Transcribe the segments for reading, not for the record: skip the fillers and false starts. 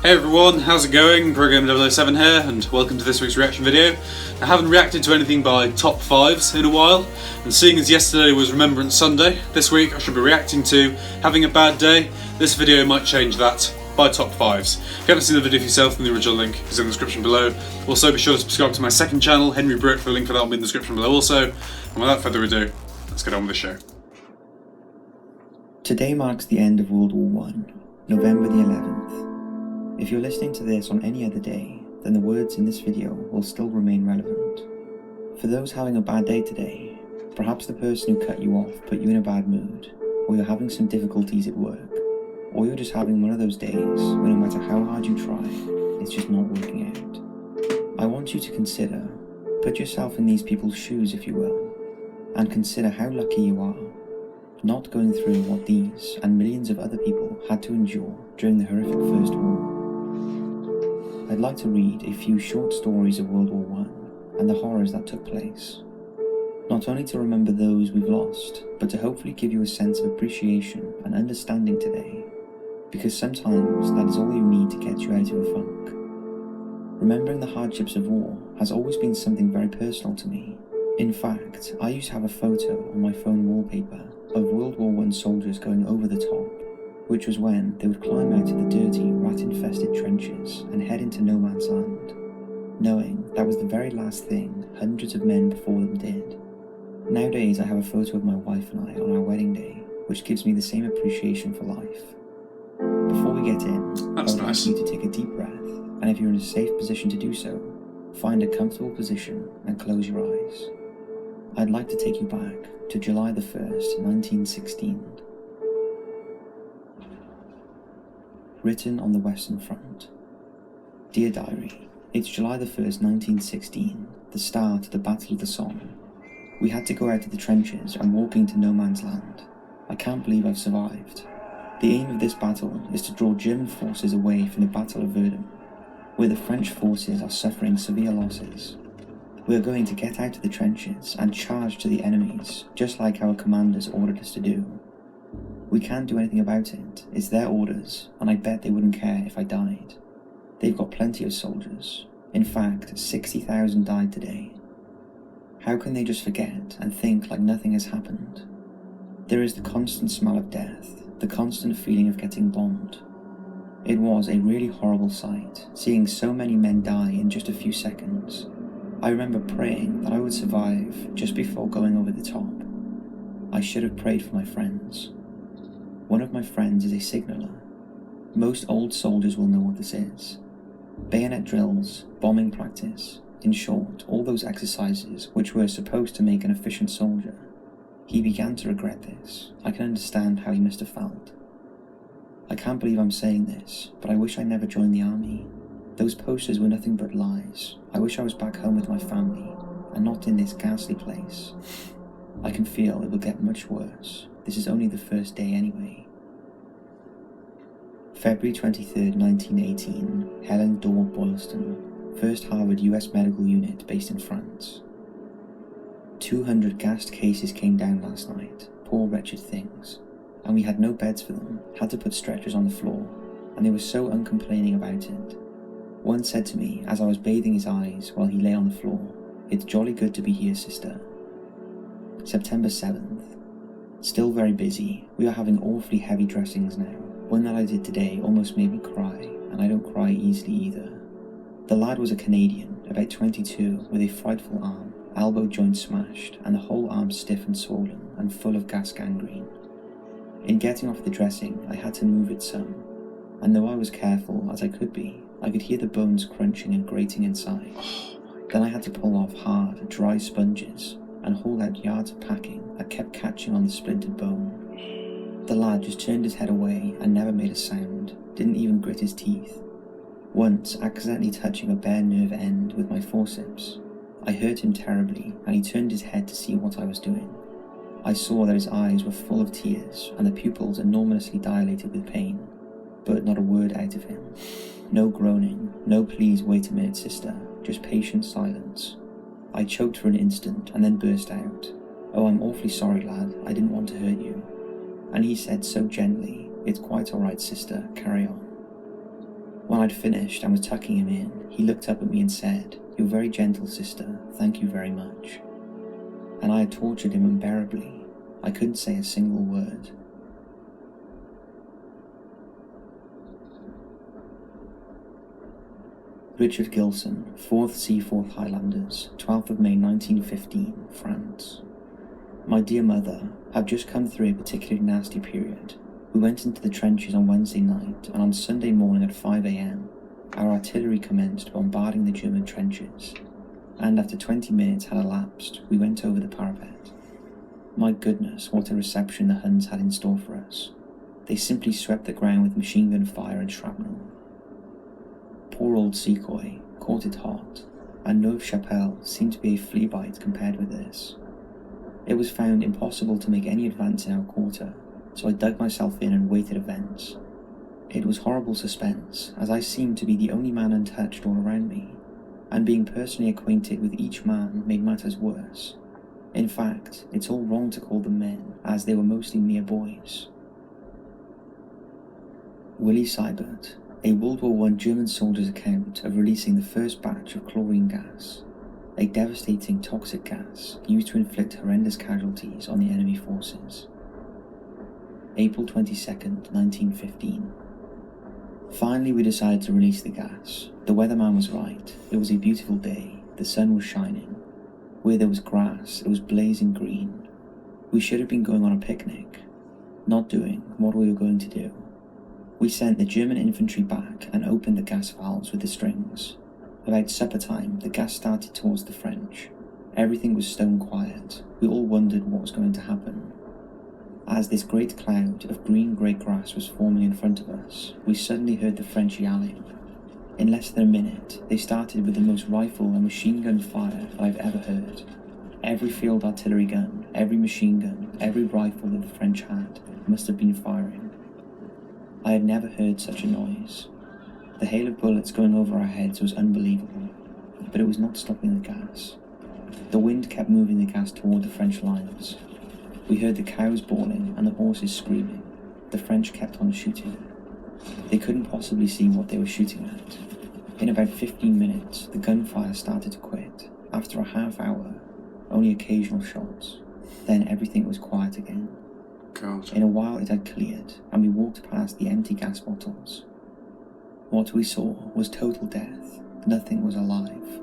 Hey everyone, how's it going? Program 007 here, and welcome to this week's reaction video. I haven't reacted to anything by Top5s in a while, and seeing as yesterday was Remembrance Sunday, this week I should be reacting to Having a Bad Day. This video might change that by Top5s. If you haven't seen the video for yourself, then the original link is in the description below. Also be sure to subscribe to my second channel, Henry Britt, the link for that will be in the description below also. And without further ado, let's get on with the show. Today marks the end of World War I, November the 11th. If you're listening to this on any other day, then the words in this video will still remain relevant. For those having a bad day today, perhaps the person who cut you off put you in a bad mood, or you're having some difficulties at work, or you're just having one of those days where no matter how hard you try, it's just not working out. I want you to consider, put yourself in these people's shoes if you will, and consider how lucky you are not going through what these and millions of other people had to endure during the horrific First War. I'd like to read a few short stories of World War I and the horrors that took place. Not only to remember those we've lost, but to hopefully give you a sense of appreciation and understanding today, because sometimes that is all you need to get you out of a funk. Remembering the hardships of war has always been something very personal to me. In fact, I used to have a photo on my phone wallpaper of World War I soldiers going over the top, which was when they would climb out of the dirty, rat-infested trenches and head into no man's land, knowing that was the very last thing hundreds of men before them did. Nowadays I have a photo of my wife and I on our wedding day, which gives me the same appreciation for life. Before we get in, I would like you to take a deep breath, and if you're in a safe position to do so, find a comfortable position and close your eyes. I'd like to take you back to July the 1st, 1916. Written on the Western Front. Dear Diary, it's July the 1st, 1916, the start of the Battle of the Somme. We had to go out of the trenches and walk into no man's land. I can't believe I've survived. The aim of this battle is to draw German forces away from the Battle of Verdun, where the French forces are suffering severe losses. We are going to get out of the trenches and charge to the enemies, just like our commanders ordered us to do. We can't do anything about it, it's their orders, and I bet they wouldn't care if I died. They've got plenty of soldiers. In fact, 60,000 died today. How can they just forget and think like nothing has happened? There is the constant smell of death, the constant feeling of getting bombed. It was a really horrible sight, seeing so many men die in just a few seconds. I remember praying that I would survive just before going over the top. I should have prayed for my friends. One of my friends is a signaller. Most old soldiers will know what this is. Bayonet drills, bombing practice, in short, all those exercises which were supposed to make an efficient soldier. He began to regret this. I can understand how he must have felt. I can't believe I'm saying this, but I wish I never joined the army. Those posters were nothing but lies. I wish I was back home with my family, and not in this ghastly place. I can feel it will get much worse. This is only the first day anyway. February 23rd, 1918, Helen Dorr Boylston, 1st Harvard US Medical Unit based in France. 200 gassed cases came down last night, poor wretched things, and we had no beds for them, had to put stretchers on the floor, and they were so uncomplaining about it. One said to me as I was bathing his eyes while he lay on the floor, "It's jolly good to be here, sister." September 7th. Still very busy. We are having awfully heavy dressings now. One that I did today almost made me cry, and I don't cry easily either. The lad was a Canadian, about 22, with a frightful arm, elbow joint smashed, and the whole arm stiff and swollen, and full of gas gangrene. In getting off the dressing, I had to move it some, and though I was careful as I could be, I could hear the bones crunching and grating inside. Then I had to pull off hard, dry sponges, and haul out yards of packing that kept catching on the splintered bone. The lad just turned his head away and never made a sound, didn't even grit his teeth. Once, accidentally touching a bare nerve end with my forceps, I hurt him terribly, and he turned his head to see what I was doing. I saw that his eyes were full of tears and the pupils enormously dilated with pain, but not a word out of him. No groaning, no "please wait a minute, sister," just patient silence. I choked for an instant and then burst out, "Oh, I'm awfully sorry, lad, I didn't want to hurt you." And he said so gently, "It's quite all right, sister, carry on." When When I'd finished and was tucking him in, he looked up at me and said, "You're very gentle, sister, thank you very much." And I had tortured him unbearably. I couldn't say a single word. Richard Gilson, 4th Seaforth Highlanders, 12th of May 1915, France. My dear mother, I've just come through a particularly nasty period. We went into the trenches on Wednesday night, and on Sunday morning at 5 a.m, our artillery commenced bombarding the German trenches, and after 20 minutes had elapsed, we went over the parapet. My goodness, what a reception the Huns had in store for us. They simply swept the ground with machine gun fire and shrapnel. Poor old Secoy caught it hot, and Neuve-Chapelle seemed to be a flea bite compared with this. It was found impossible to make any advance in our quarter, so I dug myself in and waited events. It was horrible suspense, as I seemed to be the only man untouched all around me, and being personally acquainted with each man made matters worse. In fact, it's all wrong to call them men, as they were mostly mere boys. Willie Seibert, a World War I German soldier's account of releasing the first batch of chlorine gas, a devastating toxic gas used to inflict horrendous casualties on the enemy forces. April 22nd, 1915. Finally we decided to release the gas. The weatherman was right. It was a beautiful day. The sun was shining. Where there was grass, it was blazing green. We should have been going on a picnic, not doing what we were going to do. We sent the German infantry back and opened the gas valves with the strings. About supper time, the gas started towards the French. Everything was stone quiet. We all wondered what was going to happen. As this great cloud of green-grey grass was forming in front of us, we suddenly heard the French yelling. In less than a minute, they started with the most rifle and machine gun fire that I've ever heard. Every field artillery gun, every machine gun, every rifle that the French had must have been firing. I had never heard such a noise. The hail of bullets going over our heads was unbelievable, but it was not stopping the gas. The wind kept moving the gas toward the French lines. We heard the cows bawling and the horses screaming. The French kept on shooting. They couldn't possibly see what they were shooting at. In about 15 minutes, the gunfire started to quit. After a half hour, only occasional shots. Then everything was quiet again. God. In a while it had cleared, and we walked past the empty gas bottles. What we saw was total death. Nothing was alive.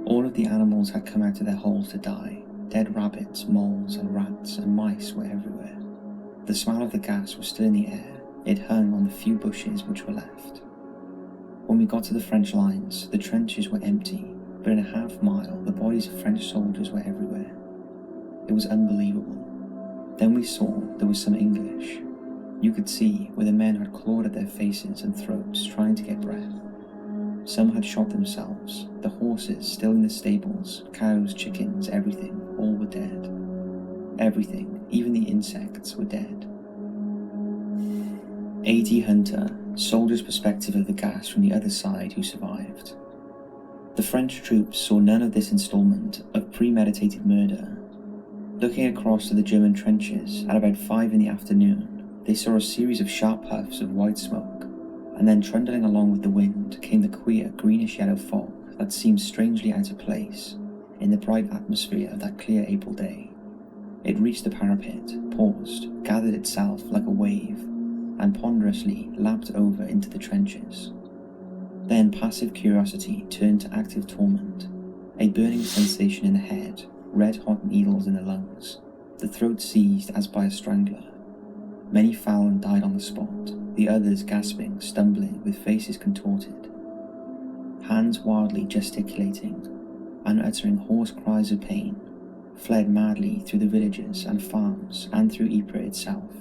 All of the animals had come out of their holes to die. Dead rabbits, moles and rats and mice were everywhere. The smell of the gas was still in the air. It hung on the few bushes which were left. When we got to the French lines, the trenches were empty, but in a half mile the bodies of French soldiers were everywhere. It was unbelievable. Then we saw there was some English. You could see where the men had clawed at their faces and throats trying to get breath. Some had shot themselves. The horses still in the stables, cows, chickens, everything, all were dead. Everything, even the insects, were dead. A.D. Hunter, soldier's perspective of the gas from the other side who survived. The French troops saw none of this installment of premeditated murder. Looking across to the German trenches at about 5 in the afternoon, they saw a series of sharp puffs of white smoke, and then trundling along with the wind came the queer greenish-yellow fog that seemed strangely out of place in the bright atmosphere of that clear April day. It reached the parapet, paused, gathered itself like a wave, and ponderously lapped over into the trenches. Then passive curiosity turned to active torment, a burning sensation in the head, red-hot needles in the lungs, the throat seized as by a strangler. Many fell and died on the spot, the others gasping, stumbling, with faces contorted. Hands wildly gesticulating and uttering hoarse cries of pain, fled madly through the villages and farms and through Ypres itself,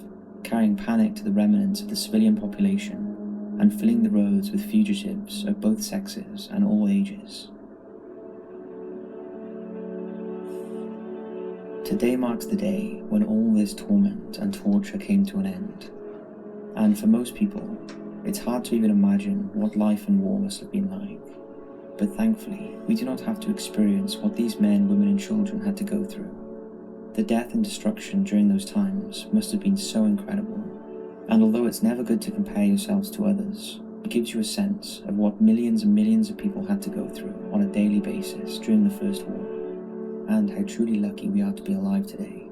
carrying panic to the remnants of the civilian population and filling the roads with fugitives of both sexes and all ages. Today marks the day when all this torment and torture came to an end. And for most people, it's hard to even imagine what life in war must have been like. But thankfully, we do not have to experience what these men, women and children had to go through. The death and destruction during those times must have been so incredible. And although it's never good to compare yourselves to others, It gives you a sense of what millions and millions of people had to go through on a daily basis during the First War, and how truly lucky we are to be alive today.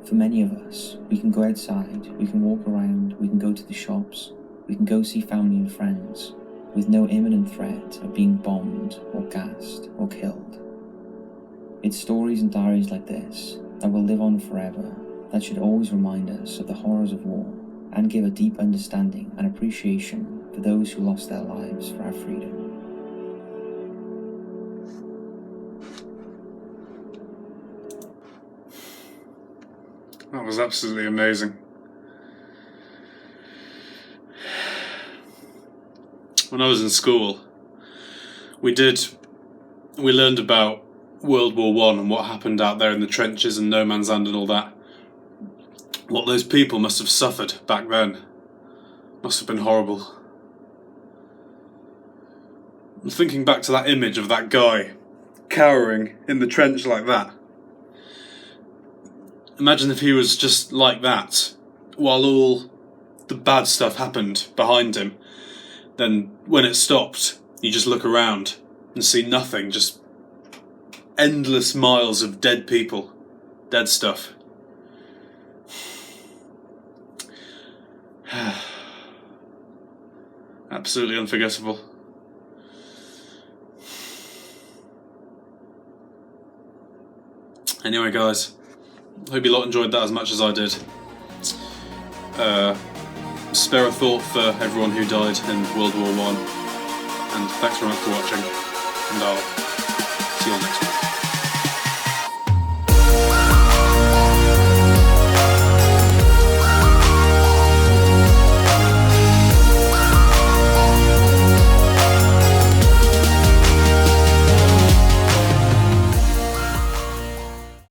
For many of us, we can go outside, we can walk around, we can go to the shops, we can go see family and friends, with no imminent threat of being bombed or gassed or killed. It's stories and diaries like this that will live on forever, that should always remind us of the horrors of war and give a deep understanding and appreciation for those who lost their lives for our freedom. That was absolutely amazing. When I was in school, we learned about World War I and what happened out there in the trenches and no man's land and all that. What those people must have suffered back then must have been horrible. I'm thinking back to that image of that guy cowering in the trench like that. Imagine if he was just like that while all the bad stuff happened behind him. Then when it stopped, you just look around and see nothing, just endless miles of dead people, dead stuff. Absolutely unforgettable. Anyway guys, hope you lot enjoyed that as much as I did. Spare a thought for everyone who died in World War I, and thanks very much for watching, and I'll see you all next week.